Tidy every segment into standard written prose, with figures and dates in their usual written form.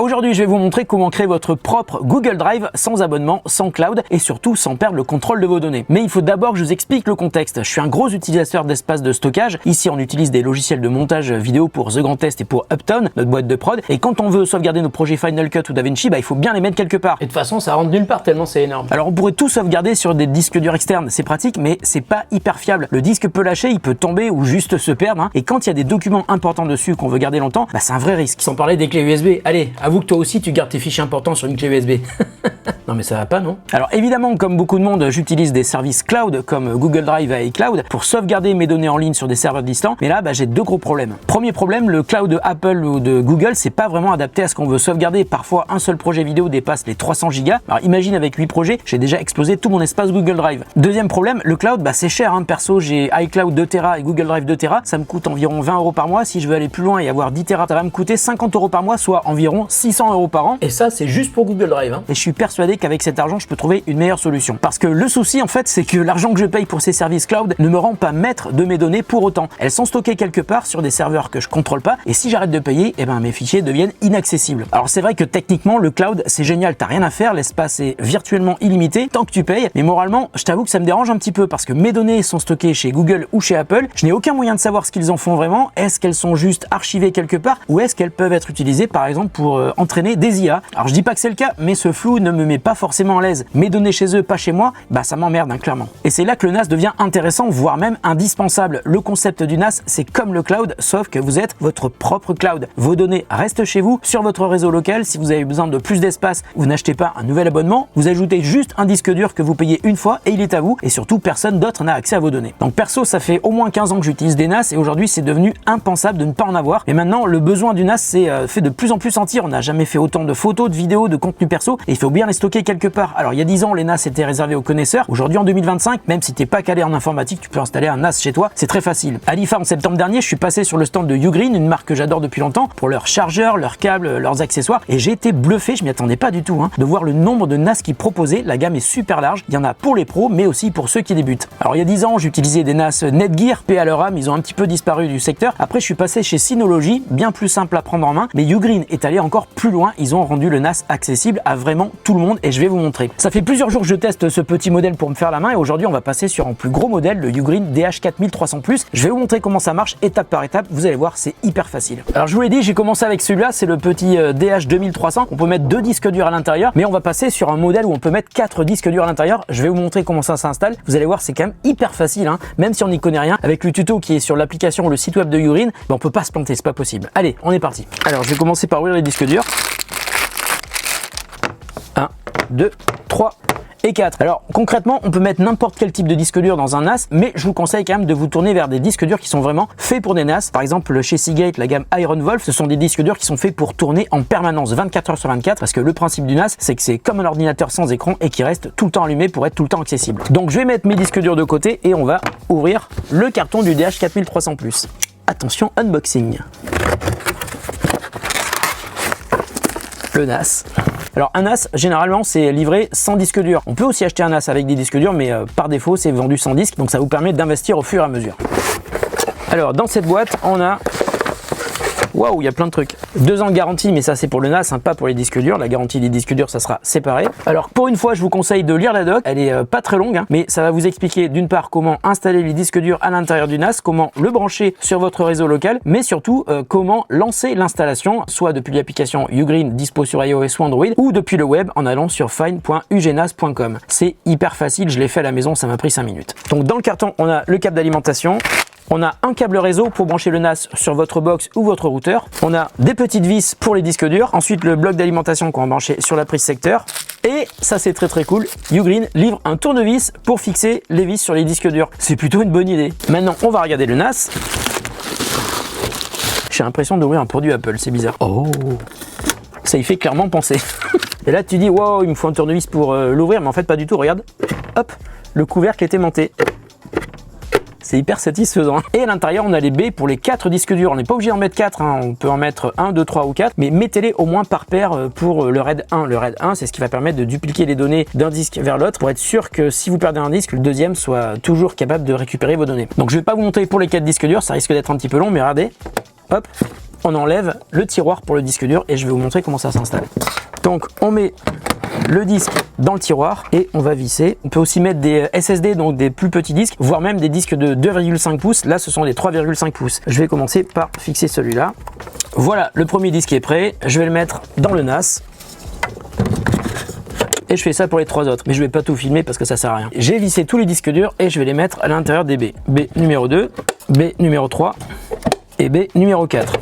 Aujourd'hui, je vais vous montrer comment créer votre propre Google Drive sans abonnement, sans cloud et surtout sans perdre le contrôle de vos données. Mais il faut d'abord que je vous explique le contexte. Je suis un gros utilisateur d'espace de stockage. Ici, on utilise des logiciels de montage vidéo pour The Grand Test et pour Upton, notre boîte de prod. Et quand on veut sauvegarder nos projets Final Cut ou DaVinci, il faut bien les mettre quelque part. Et de toute façon, ça rentre nulle part tellement c'est énorme. Alors, on pourrait tout sauvegarder sur des disques durs externes. C'est pratique, mais c'est pas hyper fiable. Le disque peut lâcher, il peut tomber ou juste se perdre. Et quand il y a des documents importants dessus qu'on veut garder longtemps, c'est un vrai risque. Sans parler des clés USB. Allez, avoue que toi aussi, tu gardes tes fichiers importants sur une clé USB. Non mais ça va pas, non? Alors évidemment, comme beaucoup de monde, j'utilise des services cloud comme Google Drive et iCloud pour sauvegarder mes données en ligne sur des serveurs distants. Mais là, j'ai deux gros problèmes. Premier problème, le cloud de Apple ou de Google, c'est pas vraiment adapté à ce qu'on veut sauvegarder. Parfois, un seul projet vidéo dépasse les 300 Go. Alors imagine avec 8 projets, j'ai déjà explosé tout mon espace Google Drive. Deuxième problème, le cloud, c'est cher. Perso, j'ai iCloud 2 Tera et Google Drive 2 Tera. Ça me coûte environ 20 € par mois. Si je veux aller plus loin et avoir 10 Tera, ça va me coûter 50 € par mois, soit environ 600 € par an. Et ça, c'est juste pour Google Drive. Et je suis persuadé qu'avec cet argent, je peux trouver une meilleure solution. Parce que le souci, en fait, c'est que l'argent que je paye pour ces services cloud ne me rend pas maître de mes données pour autant. Elles sont stockées quelque part sur des serveurs que je contrôle pas. Et si j'arrête de payer, mes fichiers deviennent inaccessibles. Alors c'est vrai que techniquement, le cloud, c'est génial. T'as rien à faire. L'espace est virtuellement illimité tant que tu payes. Mais moralement, je t'avoue que ça me dérange un petit peu parce que mes données sont stockées chez Google ou chez Apple. Je n'ai aucun moyen de savoir ce qu'ils en font vraiment. Est-ce qu'elles sont juste archivées quelque part ou est-ce qu'elles peuvent être utilisées par exemple pour entraîner des IA? Alors je dis pas que c'est le cas, mais ce flou ne me met pas forcément à l'aise. Mes données chez eux, pas chez moi, ça m'emmerde clairement. Et c'est là que le NAS devient intéressant, voire même indispensable. Le concept du NAS, c'est comme le cloud, sauf que vous êtes votre propre cloud. Vos données restent chez vous, sur votre réseau local. Si vous avez besoin de plus d'espace, vous n'achetez pas un nouvel abonnement, vous ajoutez juste un disque dur que vous payez une fois et il est à vous. Et surtout, personne d'autre n'a accès à vos données. Donc perso, ça fait au moins 15 ans que j'utilise des NAS et aujourd'hui, c'est devenu impensable de ne pas en avoir. Et maintenant, le besoin du NAS s'est fait de plus en plus sentir. On n'a jamais fait autant de photos, de vidéos, de contenu perso et il faut bien les stocker quelque part. Alors il y a 10 ans, les NAS étaient réservés aux connaisseurs. Aujourd'hui, en 2025, même si t'es pas calé en informatique, tu peux installer un NAS chez toi. C'est très facile. À l'IFA, en septembre dernier, je suis passé sur le stand de Ugreen, une marque que j'adore depuis longtemps, pour leurs chargeurs, leurs câbles, leurs accessoires. Et j'ai été bluffé, je m'y attendais pas du tout, de voir le nombre de NAS qu'ils proposaient. La gamme est super large. Il y en a pour les pros, mais aussi pour ceux qui débutent. Alors il y a 10 ans, j'utilisais des NAS Netgear, paix à leur âme. Ils ont un petit peu disparu du secteur. Après, je suis passé chez Synology, bien plus simple à prendre en main. Mais Ugreen est allé encore plus loin. Ils ont rendu le NAS accessible à vraiment tout le monde et je vais vous montrer. Ça fait plusieurs jours que je teste ce petit modèle pour me faire la main et aujourd'hui on va passer sur un plus gros modèle, le Ugreen DH4300+. Je vais vous montrer comment ça marche étape par étape, vous allez voir, c'est hyper facile. Alors je vous l'ai dit, j'ai commencé avec celui-là, c'est le petit DH2300. On peut mettre 2 disques durs à l'intérieur, mais on va passer sur un modèle où on peut mettre 4 disques durs à l'intérieur. Je vais vous montrer comment ça s'installe. Vous allez voir, c'est quand même hyper facile, même si on n'y connaît rien. Avec le tuto qui est sur l'application, le site web de Ugreen, on peut pas se planter, c'est pas possible. Allez, on est parti. Alors je vais commencer par ouvrir les disques durs. 1, 2, 3 et 4. Alors concrètement, on peut mettre n'importe quel type de disque dur dans un NAS, mais je vous conseille quand même de vous tourner vers des disques durs qui sont vraiment faits pour des NAS. Par exemple, chez Seagate, la gamme Iron Wolf, ce sont des disques durs qui sont faits pour tourner en permanence 24 heures sur 24, parce que le principe du NAS, c'est que c'est comme un ordinateur sans écran et qui reste tout le temps allumé pour être tout le temps accessible. Donc je vais mettre mes disques durs de côté et on va ouvrir le carton du DH4300+. Attention, unboxing. Le NAS. Alors un NAS, généralement, c'est livré sans disque dur. On peut aussi acheter un NAS avec des disques durs, mais par défaut, c'est vendu sans disque. Donc ça vous permet d'investir au fur et à mesure. Alors dans cette boîte, on a... Waouh, il y a plein de trucs. 2 ans de garantie, mais ça c'est pour le NAS, pas pour les disques durs. La garantie des disques durs, ça sera séparé. Alors pour une fois, je vous conseille de lire la doc. Elle est pas très longue, mais ça va vous expliquer d'une part comment installer les disques durs à l'intérieur du NAS, comment le brancher sur votre réseau local, mais surtout comment lancer l'installation, soit depuis l'application Ugreen dispo sur iOS ou Android, ou depuis le web en allant sur find.ugnas.com. C'est hyper facile, je l'ai fait à la maison, ça m'a pris 5 minutes. Donc dans le carton, on a le câble d'alimentation. On a un câble réseau pour brancher le NAS sur votre box ou votre routeur. On a des petites vis pour les disques durs. Ensuite, le bloc d'alimentation qu'on va brancher sur la prise secteur. Et ça, c'est très cool. Ugreen livre un tournevis pour fixer les vis sur les disques durs. C'est plutôt une bonne idée. Maintenant, on va regarder le NAS. J'ai l'impression d'ouvrir un produit Apple, c'est bizarre. Oh, ça y fait clairement penser. Et là, tu dis, wow, il me faut un tournevis pour l'ouvrir, mais en fait, pas du tout. Regarde, hop, le couvercle est aimanté. C'est hyper satisfaisant. Et à l'intérieur, on a les baies pour les 4 disques durs. On n'est pas obligé d'en mettre 4, on peut en mettre 1, 2, 3 ou 4, mais mettez-les au moins par paire pour le RAID 1. Le RAID 1, c'est ce qui va permettre de dupliquer les données d'un disque vers l'autre pour être sûr que si vous perdez un disque, le deuxième soit toujours capable de récupérer vos données. Donc je vais pas vous montrer pour les 4 disques durs, ça risque d'être un petit peu long, mais regardez, hop, on enlève le tiroir pour le disque dur et je vais vous montrer comment ça s'installe. Donc on met le disque dans le tiroir et on va visser. On peut aussi mettre des SSD, donc des plus petits disques, voire même des disques de 2,5 pouces. Là, ce sont des 3,5 pouces. Je vais commencer par fixer celui-là. Voilà, le premier disque est prêt. Je vais le mettre dans le NAS. Et je fais ça pour les 3 autres, mais je vais pas tout filmer parce que ça sert à rien. J'ai vissé tous les disques durs et je vais les mettre à l'intérieur des baies. B numéro 2, B numéro 3 et B numéro 4.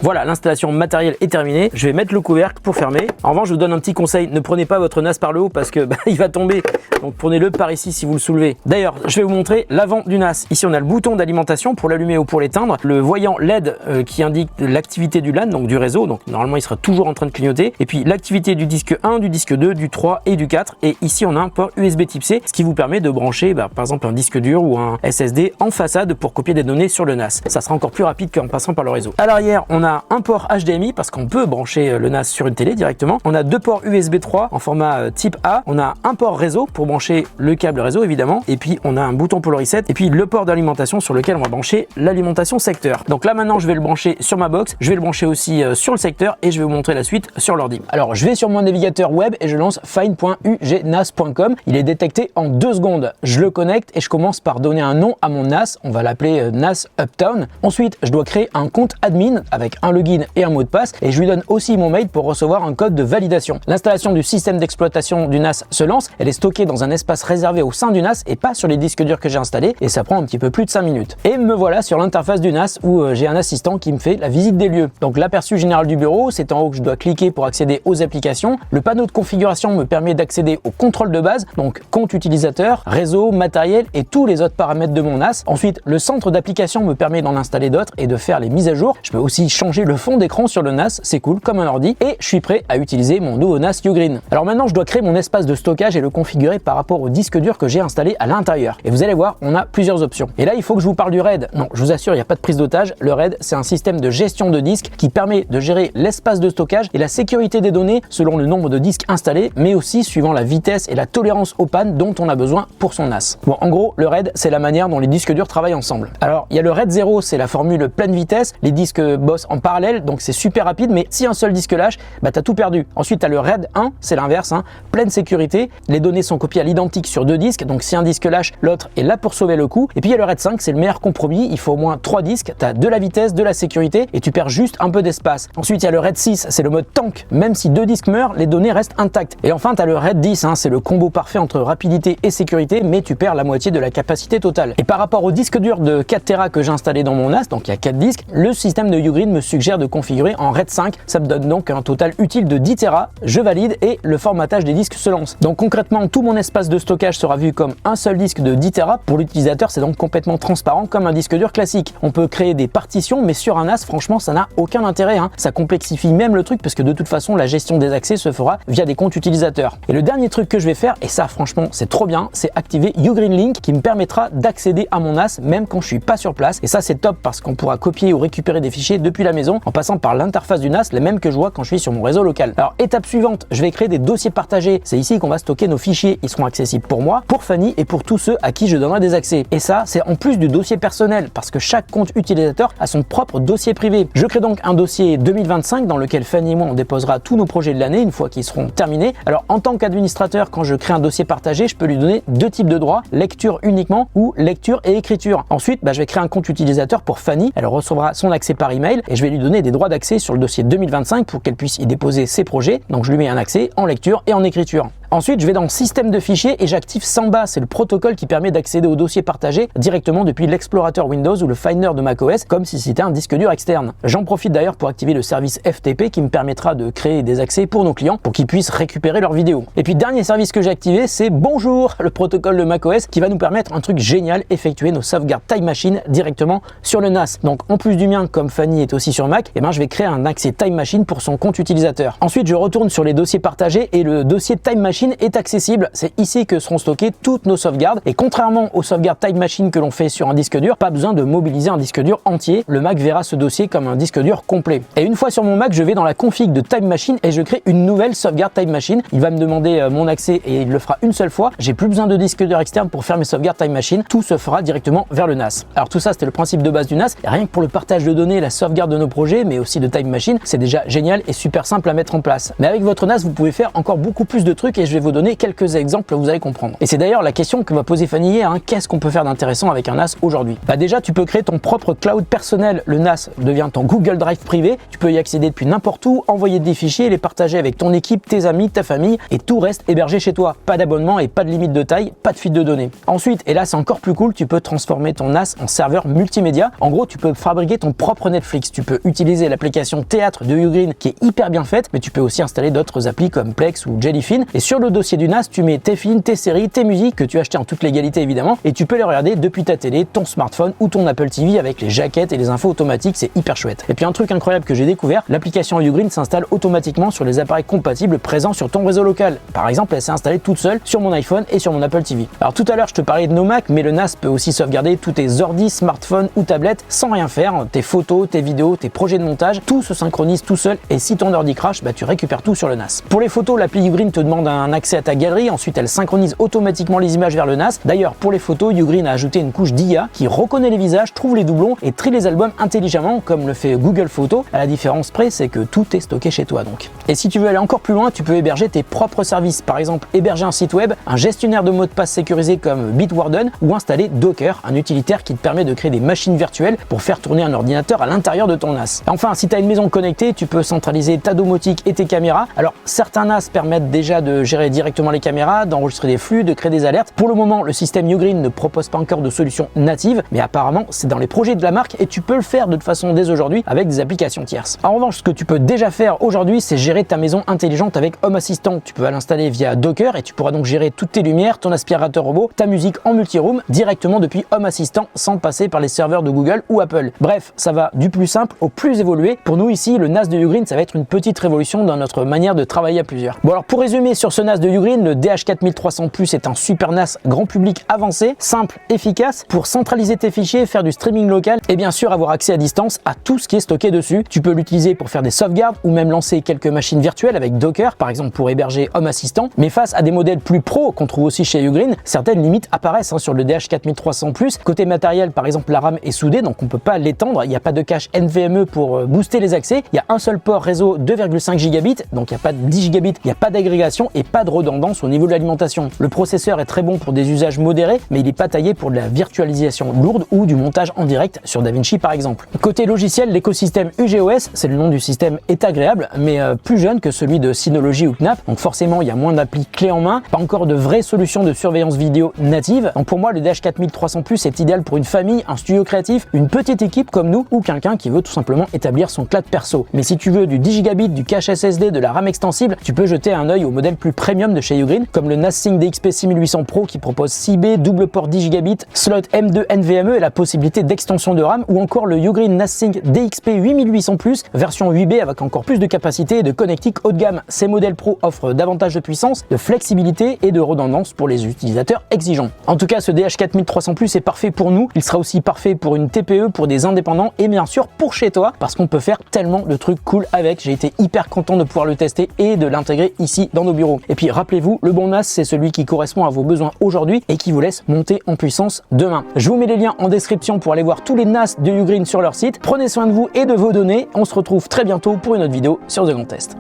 Voilà, l'installation matérielle est terminée. Je vais mettre le couvercle pour fermer. En revanche, je vous donne un petit conseil. Ne prenez pas votre NAS par le haut parce que il va tomber. Donc prenez-le par ici si vous le soulevez. D'ailleurs, je vais vous montrer l'avant du NAS. Ici, on a le bouton d'alimentation pour l'allumer ou pour l'éteindre. Le voyant LED qui indique l'activité du LAN, donc du réseau. Donc normalement, il sera toujours en train de clignoter. Et puis l'activité du disque 1, du disque 2, du 3 et du 4. Et ici, on a un port USB type C, ce qui vous permet de brancher par exemple un disque dur ou un SSD en façade pour copier des données sur le NAS. Ça sera encore plus rapide qu'en passant par le réseau. À l'arrière, on a un port HDMI parce qu'on peut brancher le NAS sur une télé directement. On a 2 ports USB 3 en format type A. On a un port réseau pour brancher le câble réseau évidemment. Et puis on a un bouton pour le reset. Et puis le port d'alimentation sur lequel on va brancher l'alimentation secteur. Donc là maintenant je vais le brancher sur ma box. Je vais le brancher aussi sur le secteur et je vais vous montrer la suite sur l'ordi. Alors je vais sur mon navigateur web et je lance find.ugnas.com. Il est détecté en 2 secondes. Je le connecte et je commence par donner un nom à mon NAS. On va l'appeler NAS Uptown. Ensuite je dois créer un compte admin avec un login et un mot de passe et je lui donne aussi mon mail pour recevoir un code de validation. L'installation du système d'exploitation du NAS se lance, elle est stockée dans un espace réservé au sein du NAS et pas sur les disques durs que j'ai installés et ça prend un petit peu plus de 5 minutes. Et me voilà sur l'interface du NAS où j'ai un assistant qui me fait la visite des lieux. Donc l'aperçu général du bureau, c'est en haut que je dois cliquer pour accéder aux applications. Le panneau de configuration me permet d'accéder au contrôle de base, donc compte utilisateur, réseau, matériel et tous les autres paramètres de mon NAS. Ensuite, le centre d'application me permet d'en installer d'autres et de faire les mises à jour. Je peux aussi changer le fond d'écran sur le NAS, c'est cool comme un ordi et je suis prêt à utiliser mon nouveau NAS Ugreen. Alors maintenant je dois créer mon espace de stockage et le configurer par rapport au disque dur que j'ai installé à l'intérieur. Et vous allez voir, on a plusieurs options. Et là il faut que je vous parle du RAID. Non, je vous assure, il n'y a pas de prise d'otage. Le RAID, c'est un système de gestion de disques qui permet de gérer l'espace de stockage et la sécurité des données selon le nombre de disques installés, mais aussi suivant la vitesse et la tolérance aux pannes dont on a besoin pour son NAS. Bon, en gros, le RAID, c'est la manière dont les disques durs travaillent ensemble. Alors, il y a le RAID 0, c'est la formule pleine vitesse. Les disques bossent en parallèle, donc c'est super rapide, mais si un seul disque lâche, t'as tout perdu. Ensuite, tu as le RAID 1, c'est l'inverse, pleine sécurité. Les données sont copiées à l'identique sur 2 disques, donc si un disque lâche, l'autre est là pour sauver le coup. Et puis il y a le RAID 5, c'est le meilleur compromis. Il faut au moins 3 disques, tu as de la vitesse, de la sécurité et tu perds juste un peu d'espace. Ensuite, il y a le RAID 6, c'est le mode tank. Même si 2 disques meurent, les données restent intactes. Et enfin, tu as le RAID 10, c'est le combo parfait entre rapidité et sécurité, mais tu perds la moitié de la capacité totale. Et par rapport au disque dur de 4 Tera que j'ai installé dans mon NAS, donc il y a 4 disques, le système de Ugreen me suggère de configurer en RAID 5. Ça me donne donc un total utile de 10 Tera. Je valide et le formatage des disques se lance. Donc concrètement, tout mon espace de stockage sera vu comme un seul disque de 10 Tera. Pour l'utilisateur, c'est donc complètement transparent comme un disque dur classique. On peut créer des partitions, mais sur un NAS, franchement, ça n'a aucun intérêt. Ça complexifie même le truc parce que de toute façon, la gestion des accès se fera via des comptes utilisateurs. Et le dernier truc que je vais faire, et ça franchement, c'est trop bien, c'est activer Ugreen Link qui me permettra d'accéder à mon NAS même quand je suis pas sur place. Et ça, c'est top parce qu'on pourra copier ou récupérer des fichiers depuis la maison en passant par l'interface du NAS, les mêmes que je vois quand je suis sur mon réseau local. Alors, étape suivante, je vais créer des dossiers partagés. C'est ici qu'on va stocker nos fichiers. Ils seront accessibles pour moi, pour Fanny et pour tous ceux à qui je donnerai des accès. Et ça, c'est en plus du dossier personnel parce que chaque compte utilisateur a son propre dossier privé. Je crée donc un dossier 2025 dans lequel Fanny et moi on déposera tous nos projets de l'année une fois qu'ils seront terminés. Alors, en tant qu'administrateur, quand je crée un dossier partagé, je peux lui donner 2 types de droits, lecture uniquement ou lecture et écriture. Ensuite, je vais créer un compte utilisateur pour Fanny. Elle recevra son accès par email et je vais lui donner des droits d'accès sur le dossier 2025 pour qu'elle puisse y déposer ses projets. Donc, je lui mets un accès en lecture et en écriture. Ensuite, je vais dans système de fichiers et j'active Samba. C'est le protocole qui permet d'accéder aux dossiers partagés directement depuis l'explorateur Windows ou le Finder de macOS, comme si c'était un disque dur externe. J'en profite d'ailleurs pour activer le service FTP qui me permettra de créer des accès pour nos clients pour qu'ils puissent récupérer leurs vidéos. Et puis, dernier service que j'ai activé, c'est Bonjour, le protocole de macOS qui va nous permettre un truc génial, effectuer nos sauvegardes Time Machine directement sur le NAS. Donc, en plus du mien, comme Fanny est aussi sur Mac, je vais créer un accès Time Machine pour son compte utilisateur. Ensuite, je retourne sur les dossiers partagés et le dossier Time Machine Machine est accessible. C'est ici que seront stockées toutes nos sauvegardes. Et contrairement aux sauvegardes Time Machine que l'on fait sur un disque dur, pas besoin de mobiliser un disque dur entier. Le Mac verra ce dossier comme un disque dur complet. Et une fois sur mon Mac, je vais dans la config de Time Machine et je crée une nouvelle sauvegarde Time Machine. Il va me demander mon accès et il le fera une seule fois. J'ai plus besoin de disque dur externe pour faire mes sauvegardes Time Machine. Tout se fera directement vers le NAS. Alors tout ça, c'était le principe de base du NAS. Et rien que pour le partage de données, la sauvegarde de nos projets, mais aussi de Time Machine, c'est déjà génial et super simple à mettre en place. Mais avec votre NAS, vous pouvez faire encore beaucoup plus de trucs et je vais vous donner quelques exemples, vous allez comprendre. Et c'est d'ailleurs la question que va poser Fanny hier, qu'est-ce qu'on peut faire d'intéressant avec un NAS aujourd'hui? Déjà, tu peux créer ton propre cloud personnel. Le NAS devient ton Google Drive privé. Tu peux y accéder depuis n'importe où, envoyer des fichiers, les partager avec ton équipe, tes amis, ta famille et tout reste hébergé chez toi. Pas d'abonnement et pas de limite de taille, pas de fuite de données. Ensuite, et là c'est encore plus cool, tu peux transformer ton NAS en serveur multimédia. En gros, tu peux fabriquer ton propre Netflix. Tu peux utiliser l'application Théâtre de Ugreen qui est hyper bien faite, mais tu peux aussi installer d'autres applis comme Plex ou Jellyfin. Et sur le dossier du NAS, tu mets tes films, tes séries, tes musiques que tu as achetées en toute légalité évidemment, et tu peux les regarder depuis ta télé, ton smartphone ou ton Apple TV avec les jaquettes et les infos automatiques, c'est hyper chouette. Et puis un truc incroyable que j'ai découvert, l'application Ugreen s'installe automatiquement sur les appareils compatibles présents sur ton réseau local. Par exemple, elle s'est installée toute seule sur mon iPhone et sur mon Apple TV. Alors tout à l'heure, je te parlais de nos Mac, mais le NAS peut aussi sauvegarder tous tes ordis, smartphones ou tablettes sans rien faire. Tes photos, tes vidéos, tes projets de montage, tout se synchronise tout seul et si ton ordi crash, tu récupères tout sur le NAS. Pour les photos, l'appli Ugreen te demande un accès à ta galerie, ensuite elle synchronise automatiquement les images vers le NAS. D'ailleurs, pour les photos, Ugreen a ajouté une couche d'IA qui reconnaît les visages, trouve les doublons et trie les albums intelligemment comme le fait Google Photos. À la différence près, c'est que tout est stocké chez toi donc. Et si tu veux aller encore plus loin, tu peux héberger tes propres services. Par exemple, héberger un site web, un gestionnaire de mots de passe sécurisé comme Bitwarden ou installer Docker, un utilitaire qui te permet de créer des machines virtuelles pour faire tourner un ordinateur à l'intérieur de ton NAS. Enfin, si tu as une maison connectée, tu peux centraliser ta domotique et tes caméras. Alors, certains NAS permettent déjà de gérer directement les caméras, d'enregistrer des flux, de créer des alertes. Pour le moment, le système Ugreen ne propose pas encore de solution native, mais apparemment, c'est dans les projets de la marque et tu peux le faire de toute façon dès aujourd'hui avec des applications tierces. En revanche, ce que tu peux déjà faire aujourd'hui, c'est gérer ta maison intelligente avec Home Assistant. Tu peux l'installer via Docker et tu pourras donc gérer toutes tes lumières, ton aspirateur robot, ta musique en multi-room directement depuis Home Assistant sans passer par les serveurs de Google ou Apple. Bref, ça va du plus simple au plus évolué. Pour nous ici, le NAS de Ugreen, ça va être une petite révolution dans notre manière de travailler à plusieurs. Bon alors pour résumer sur ce NAS de Ugreen, le DH4300 Plus est un super NAS grand public avancé, simple, efficace pour centraliser tes fichiers, faire du streaming local et bien sûr avoir accès à distance à tout ce qui est stocké dessus. Tu peux l'utiliser pour faire des sauvegardes ou même lancer quelques machines virtuelles avec Docker, par exemple pour héberger Home Assistant. Mais face à des modèles plus pro qu'on trouve aussi chez Ugreen, certaines limites apparaissent sur le DH4300 Plus. Côté matériel, par exemple, la RAM est soudée, donc on peut pas l'étendre. Il n'y a pas de cache NVMe pour booster les accès. Il y a un seul port réseau 2,5 gigabits, donc il n'y a pas de 10 gigabits, il n'y a pas d'agrégation et pas de redondance au niveau de l'alimentation. Le processeur est très bon pour des usages modérés, mais il n'est pas taillé pour de la virtualisation lourde ou du montage en direct sur DaVinci par exemple. Côté logiciel, l'écosystème UGOS, c'est le nom du système, est agréable, mais plus jeune que celui de Synology ou Knapp, donc forcément il y a moins d'applis clés en main, pas encore de vraies solutions de surveillance vidéo native. Donc pour moi, le DH4300 Plus est idéal pour une famille, un studio créatif, une petite équipe comme nous ou quelqu'un qui veut tout simplement établir son cloud perso. Mais si tu veux du 10 gigabits, du cache SSD, de la RAM extensible, tu peux jeter un œil au modèle plus premium de chez Ugreen, comme le NASSync DXP 6800 Pro qui propose 6B, double port 10 gigabits, slot M2 NVMe et la possibilité d'extension de RAM, ou encore le Ugreen NASSync DXP 8800 Plus, version 8B avec encore plus de capacité et de connectique haut de gamme. Ces modèles Pro offrent davantage de puissance, de flexibilité et de redondance pour les utilisateurs exigeants. En tout cas, ce DH4300 Plus est parfait pour nous. Il sera aussi parfait pour une TPE, pour des indépendants et bien sûr pour chez toi parce qu'on peut faire tellement de trucs cool avec. J'ai été hyper content de pouvoir le tester et de l'intégrer ici dans nos bureaux. Et puis rappelez-vous, le bon NAS, c'est celui qui correspond à vos besoins aujourd'hui et qui vous laisse monter en puissance demain. Je vous mets les liens en description pour aller voir tous les NAS de Ugreen sur leur site. Prenez soin de vous et de vos données. On se retrouve très bientôt pour une autre vidéo sur The Grand Test.